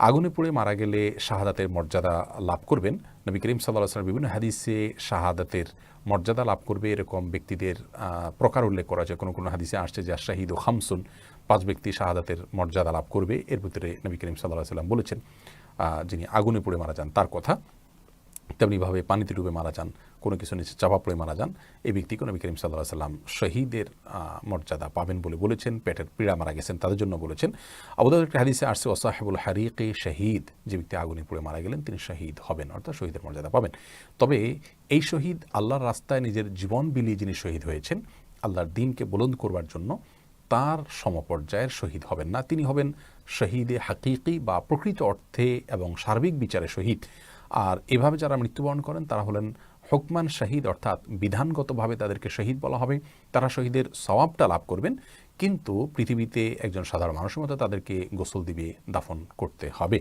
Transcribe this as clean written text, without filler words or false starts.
আগুনে পুড়ে মারা গেলে শাহাদাতের মর্যাদা লাভ করবেন। নবী করিম সাল্লাল্লাহু আলাইহি ওয়াসাল্লাম বিভিন্ন হাদিসে শাহাদাতের মর্যাদা লাভ করবে এরকম ব্যক্তিদের প্রকার উল্লেখ করা আছে। কোনো কোনো হাদিসে আসছে যে শাহিদ ও খামসুন, 5 ব্যক্তি শাহাদাতের মর্যাদা লাভ করবে। এর ভিতরে নবী করিম সাল্লাল্লাহু আলাইহি ওয়াসাল্লাম বলেছেন যিনি আগুনে পুড়ে মারা যান তার কথা। তেমনিভাবে পানিতে ডুবে মারা যান, কোনো কিছু নিচে চাপা পড়ে মারা যান, এই ব্যক্তিকে নবী করিম সাল্লাল্লাহু আলাইহি ওয়াসাল্লাম শহীদের মর্যাদা পাবেন বলে বলেছেন। পেটের পীড়া মারা গেছেন তাদের জন্য বলেছেন। আবু দাউদের একটা হাদিসে আসছে ওয়াসাহিবুল হারিকি শহীদ, যে ব্যক্তি আগুনে পুড়ে মারা গেলেন তিনি শহীদ হবেন, অর্থাৎ শহীদের মর্যাদা পাবেন। তবে এই শহীদ আল্লাহর রাস্তায় নিজের জীবন বিলিয়ে যিনি শহীদ হয়েছেন আল্লাহর দ্বীনকে বুলন্দ করবার জন্য, তার সমপর্যায়ের শহীদ হবেন না। তিনি হবেন শহীদে হাকিকি বা প্রকৃত অর্থে এবং সার্বিক বিচারে শহীদ। আর এভাবে যারা মৃত্যুবরণ করেন তারা হলেন হুকমান শহীদ, অর্থাৎ বিধানগতভাবে তাদেরকে শহীদ বলা হবে। তারা শহীদের সওয়াবটা লাভ করবেন, কিন্তু পৃথিবীতে একজন সাধারণ মানুষের মতো তাদেরকে গোসল দিবে, দাফন করতে হবে।